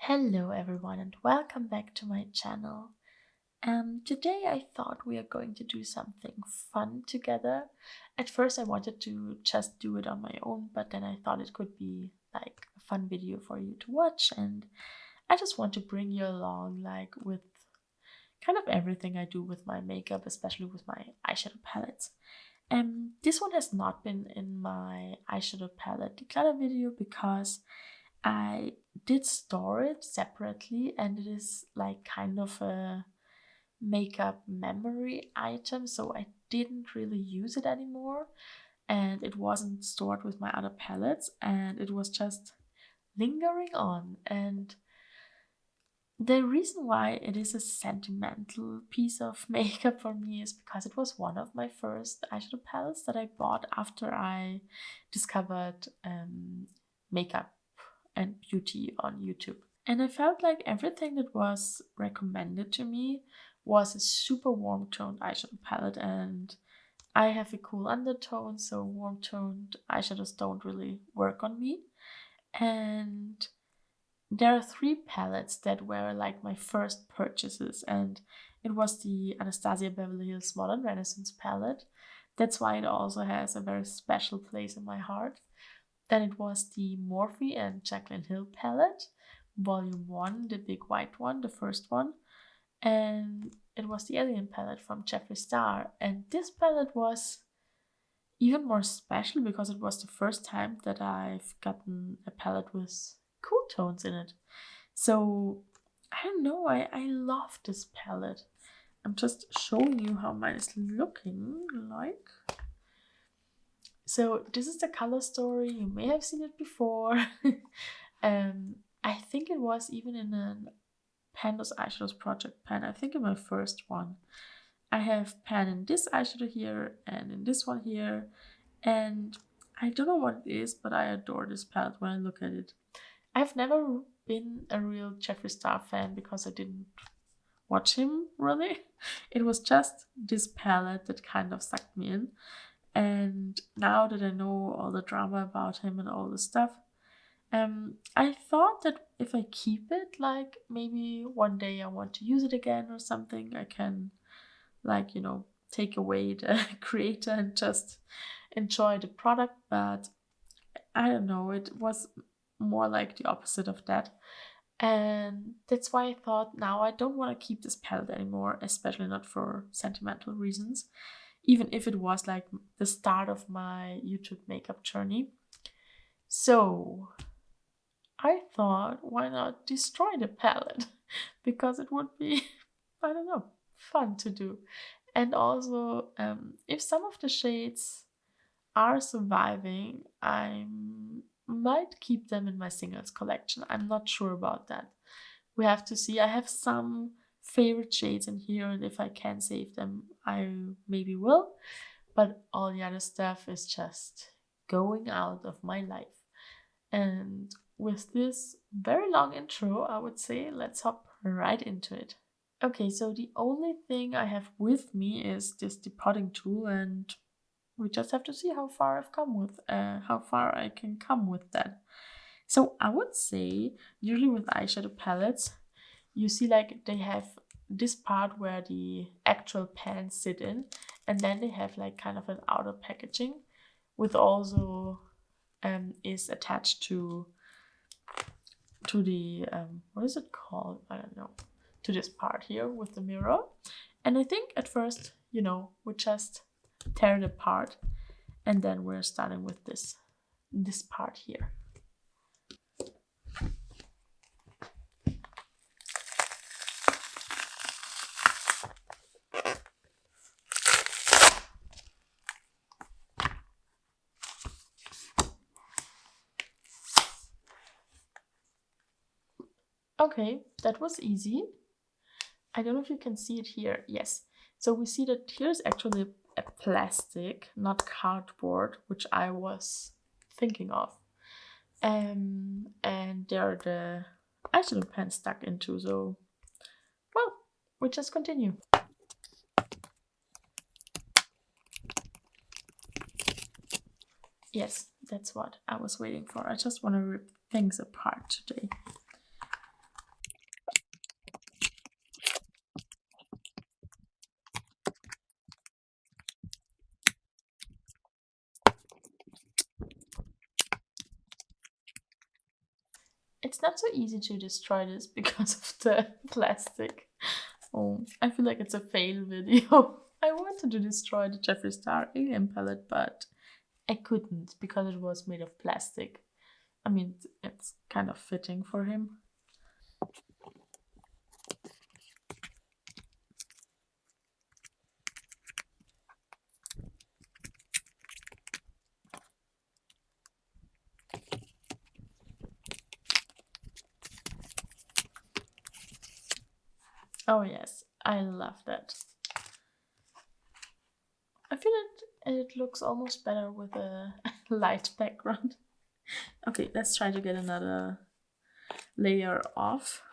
Hello everyone and welcome back to my channel. Today I thought we are going to do something fun together. At first I wanted to just do it on my own, but then I thought it could be like a fun video for you to watch, and I just want to bring you along like with kind of everything I do with my makeup, especially with my eyeshadow palettes. This one has not been in my eyeshadow palette declutter video because I did store it separately, and it is like kind of a makeup memory item, so I didn't really use it anymore, and it wasn't stored with my other palettes, and it was just lingering on. And the reason why it is a sentimental piece of makeup for me is because it was one of my first eyeshadow palettes that I bought after I discovered makeup and beauty on YouTube. And I felt like everything that was recommended to me was a super warm toned eyeshadow palette, and I have a cool undertone, so warm toned eyeshadows don't really work on me. And there are three palettes that were like my first purchases, and it was the Anastasia Beverly Hills Modern Renaissance palette. That's why it also has a very special place in my heart. Then it was the Morphe and Jaclyn Hill palette, volume 1, the big white one, the first one. And it was the Alien palette from Jeffree Star. And this palette was even more special because it was the first time that I've gotten a palette with cool tones in it. So I don't know, I love this palette. I'm just showing you how mine is looking like. So this is the color story. You may have seen it before. I think it was even in a Pandos Eyeshadows project pan. I think in my first one. I have pan in this eyeshadow here and in this one here. And I don't know what it is, but I adore this palette when I look at it. I've never been a real Jeffree Star fan because I didn't watch him really. It was just this palette that kind of sucked me in. And now that I know all the drama about him and all the stuff, I thought that if I keep it, like maybe one day I want to use it again or something, I can, like, take away the creator and just enjoy the product. But I don't know, it was more like the opposite of that. And that's why I thought now I don't want to keep this palette anymore, especially not for sentimental reasons, even if it was like the start of my YouTube makeup journey. So I thought, why not destroy the palette? Because it would be, I don't know, fun to do. And also, if some of the shades are surviving, I might keep them in my singles collection. I'm not sure about that. We have to see. I have some favorite shades in here, and if I can save them, I maybe will. But all the other stuff is just going out of my life. And with this very long intro, I would say let's hop right into it. Okay, so the only thing I have with me is this depotting tool, and we just have to see how far I've come with, how far I can come with that. So I would say, usually with eyeshadow palettes, you see like they have this part where the actual pans sit in, and then they have like kind of an outer packaging, with also is attached to the what is it called? I don't know. To this part here with the mirror. And I think at first, we just tear it apart, and then we're starting with this part here. Okay, that was easy. I don't know if you can see it here. Yes. So we see that here's actually a plastic, not cardboard, which I was thinking of. And there are the eyeshadow pens stuck into. So, well, we just continue. Yes, that's what I was waiting for. I just want to rip things apart today. It's not so easy to destroy this because of the plastic. Oh, I feel like it's a fail video. I wanted to destroy the Jeffree Star Alien palette, but I couldn't because it was made of plastic. I mean, it's kind of fitting for him. Oh yes, I love that. I feel it looks almost better with a light background. Okay, let's try to get another layer off.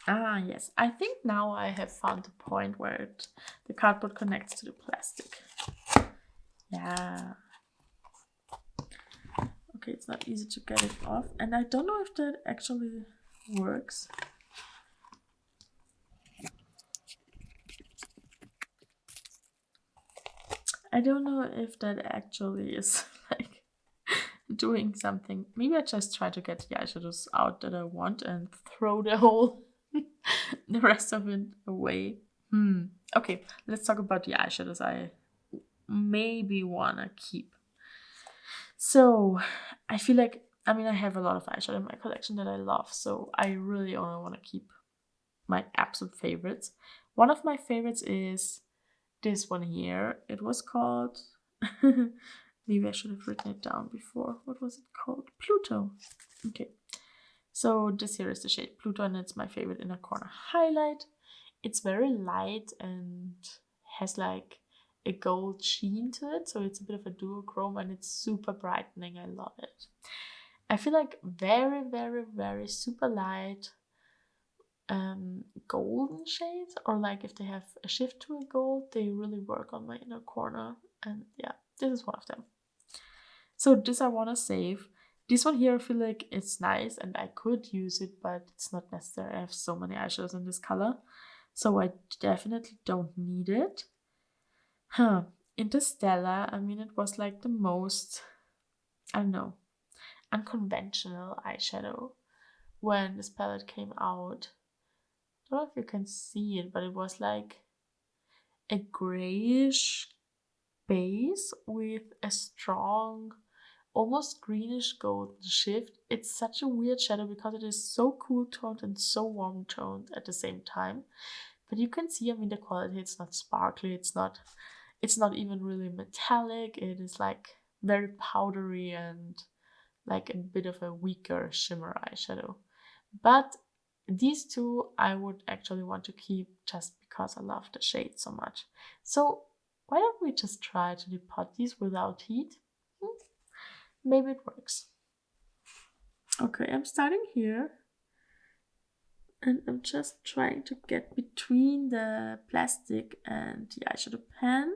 Ah, yes. I think now I have found the point where the cardboard connects to the plastic. Yeah. Okay, it's not easy to get it off. And I don't know if that actually works. I don't know if that actually is like doing something. Maybe I just try to get the eyeshadows out that I want and throw the rest of it away. Okay, let's talk about the eyeshadows I maybe wanna keep. So I feel like, I mean, I have a lot of eyeshadow in my collection that I love, so I really only want to keep my absolute favorites. One of my favorites is this one here. It was called, maybe I should have written it down before. What was it called? Pluto. Okay. So this here is the shade Pluto, and it's my favorite inner corner highlight. It's very light and has like a gold sheen to it, so it's a bit of a duochrome and it's super brightening. I love it. I feel like very, very, very super light golden shades, or like if they have a shift to a gold, they really work on my inner corner. And yeah, this is one of them. So this I want to save. This one here I feel like it's nice and I could use it, but it's not necessary. I have so many eyeshadows in this color, so I definitely don't need it. Interstellar, I mean, it was like the most, I don't know, unconventional eyeshadow when this palette came out. I don't know if you can see it, but it was like a grayish base with a strong, almost greenish golden shift. It's such a weird shadow because it is so cool toned and so warm toned at the same time. But you can see, I mean, the quality, it's not sparkly, it's not even really metallic. It is like very powdery and like a bit of a weaker shimmer eyeshadow. But these two I would actually want to keep just because I love the shade so much. So why don't we just try to depot these without heat? Maybe it works. Okay, I'm starting here. And I'm just trying to get between the plastic and the eyeshadow pen.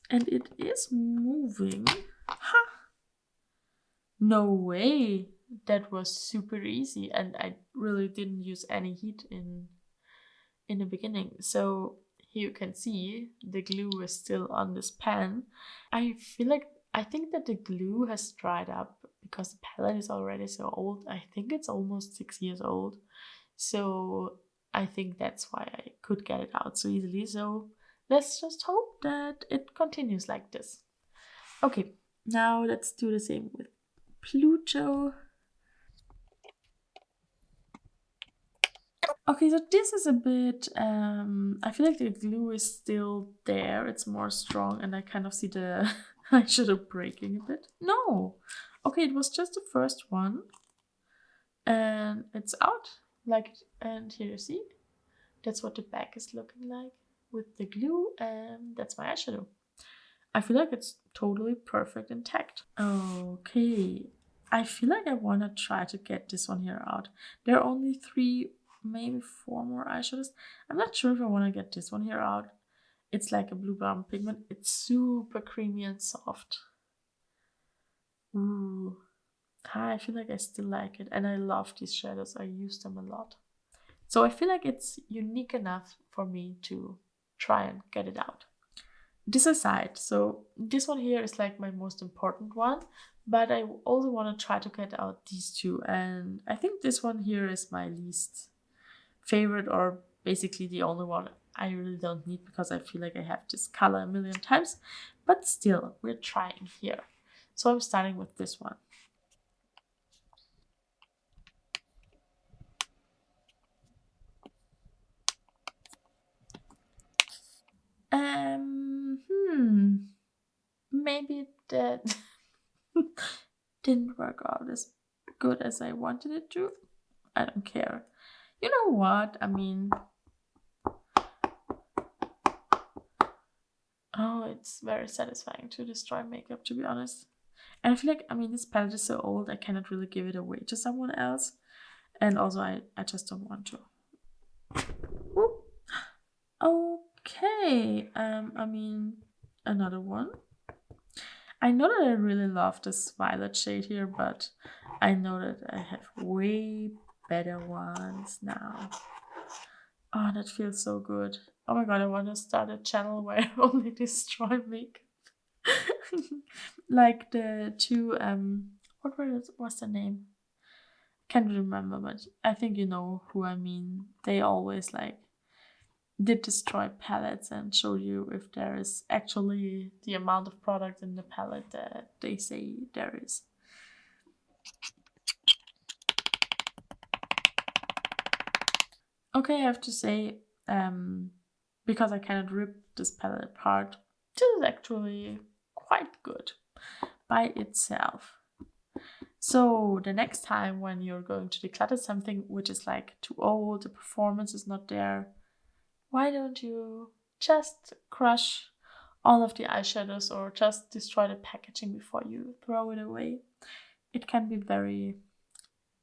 And it is moving. Ha! No way! That was super easy, and I really didn't use any heat in the beginning. So here you can see the glue is still on this pen. I think that the glue has dried up because the palette is already so old. I think it's almost 6 years old. So I think that's why I could get it out so easily. So let's just hope that it continues like this. Okay, now let's do the same with Pluto. Okay, so this is a bit, I feel like the glue is still there. It's more strong and I kind of see the eyeshadow breaking a bit. No! Okay, it was just the first one. And it's out. And here you see. That's what the back is looking like with the glue, and that's my eyeshadow. I feel like it's totally perfect intact. Okay, I feel like I want to try to get this one here out. There are only 3, maybe 4 more eyeshadows. I'm not sure if I want to get this one here out. It's like a blue brown pigment. It's super creamy and soft. Ooh, I feel like I still like it, and I love these shadows. I use them a lot. So I feel like it's unique enough for me to try and get it out. this aside, so this one here is like my most important one, but I also want to try to get out these two, and I think this one here is my least favorite, or basically the only one I really don't need because I feel like I have this color a million times, but still, we're trying here. So I'm starting with this one. Maybe that didn't work out as good as I wanted it to. I don't care. You know what? I mean, oh, it's very satisfying to destroy makeup, to be honest. And I feel like, I mean, this palette is so old, I cannot really give it away to someone else. And also, I just don't want to. Ooh. Okay. I mean, another one. I know that I really love this violet shade here, but I know that I have way better ones now. Oh, that feels so good. Oh my god, I want to start a channel where I only destroy makeup. Like the two, what's the name? Can't remember, but I think you know who I mean. They always like did destroy palettes and show you if there is actually the amount of product in the palette that they say there is. Okay, I have to say, because I cannot rip this palette apart, this is actually quite good by itself. So the next time when you're going to declutter something which is like too old, the performance is not there, why don't you just crush all of the eyeshadows or just destroy the packaging before you throw it away? It can be very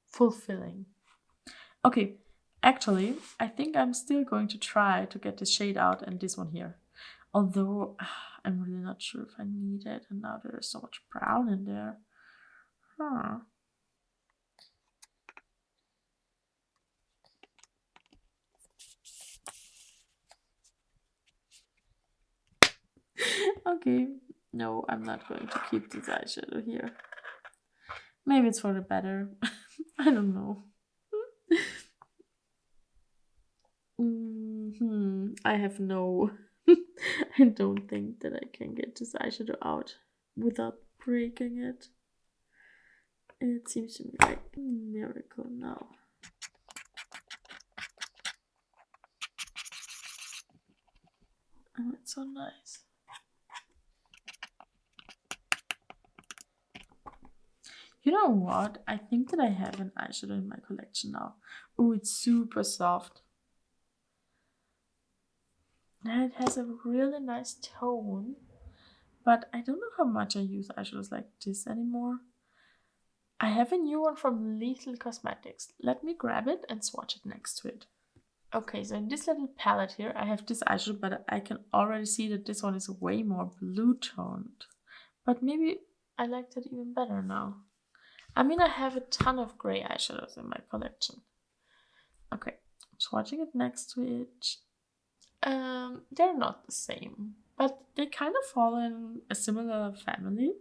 fulfilling. Okay, actually, I think I'm still going to try to get this shade out and this one here. Although, I'm really not sure if I need it, and now there is so much brown in there. Huh. Okay, no, I'm not going to keep this eyeshadow here. Maybe it's for the better. I don't know. I have no. I don't think that I can get this eyeshadow out without breaking it. It seems to me like a miracle now. Oh, it's so nice. You know what? I think that I have an eyeshadow in my collection now. Oh, it's super soft. And it has a really nice tone. But I don't know how much I use eyeshadows like this anymore. I have a new one from Lethal Cosmetics. Let me grab it and swatch it next to it. Okay, so in this little palette here, I have this eyeshadow, but I can already see that this one is way more blue toned. But maybe I like that even better now. I mean, I have a ton of gray eyeshadows in my collection. Okay, swatching it next to it. They're not the same, but they kind of fall in a similar family.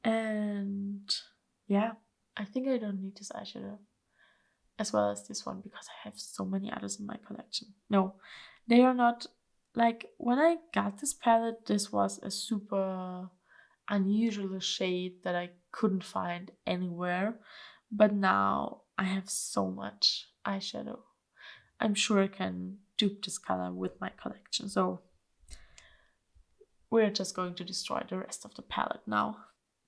And yeah, I think I don't need this eyeshadow as well as this one because I have so many others in my collection. No, they are not. Like, when I got this palette, this was a super unusual shade that I couldn't find anywhere. But now I have so much eyeshadow. I'm sure I can dupe this color with my collection. So we're just going to destroy the rest of the palette now.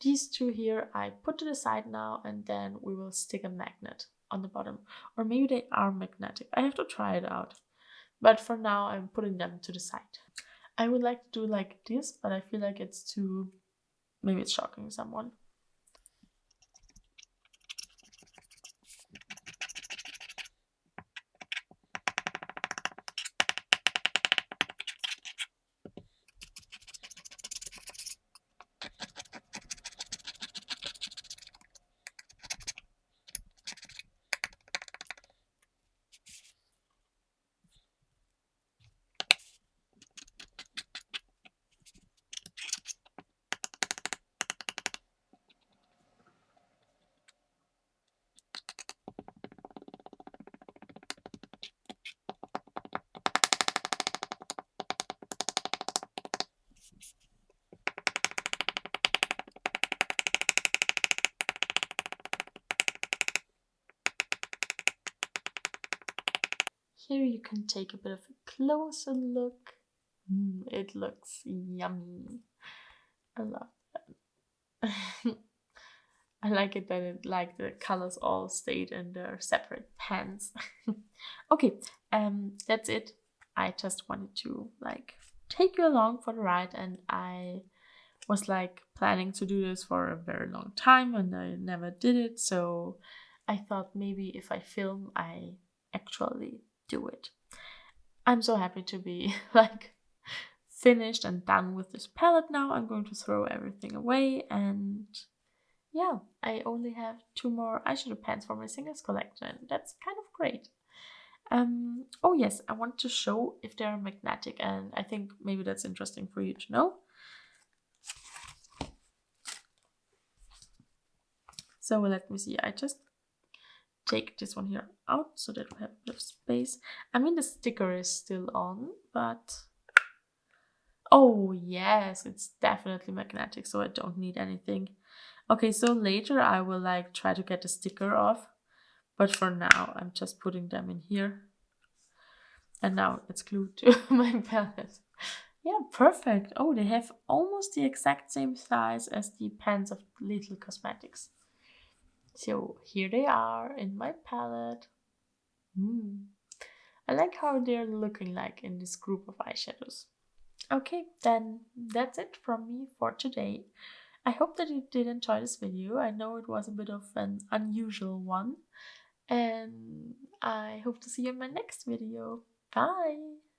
These two here I put to the side now, and then we will stick a magnet on the bottom. Or maybe they are magnetic. I have to try it out. But for now, I'm putting them to the side. I would like to do like this, but I feel like it's too... Maybe it's shocking someone. here you can take a bit of a closer look. It looks yummy. I love that. I like it that the colors all stayed in their separate pans. Okay, that's it. I just wanted to like take you along for the ride, and I was like planning to do this for a very long time and I never did it, so I thought maybe if I film I actually do it. I'm so happy to be like finished and done with this palette now. I'm going to throw everything away, and yeah, I only have 2 more eyeshadow pans for my singles collection. That's kind of great. Oh yes, I want to show if they are magnetic, and I think maybe that's interesting for you to know. So let me see, I just take this one here out so that we have a bit of space. I mean, the sticker is still on, but oh yes, it's definitely magnetic, so I don't need anything. Okay, so later I will like try to get the sticker off, but for now I'm just putting them in here. And now it's glued to my palette. Yeah, perfect. Oh, they have almost the exact same size as the pans of Little Cosmetics. So here they are in my palette. I like how they're looking like in this group of eyeshadows. Okay, then that's it from me for today. I hope that you did enjoy this video. I know it was a bit of an unusual one. And I hope to see you in my next video. Bye!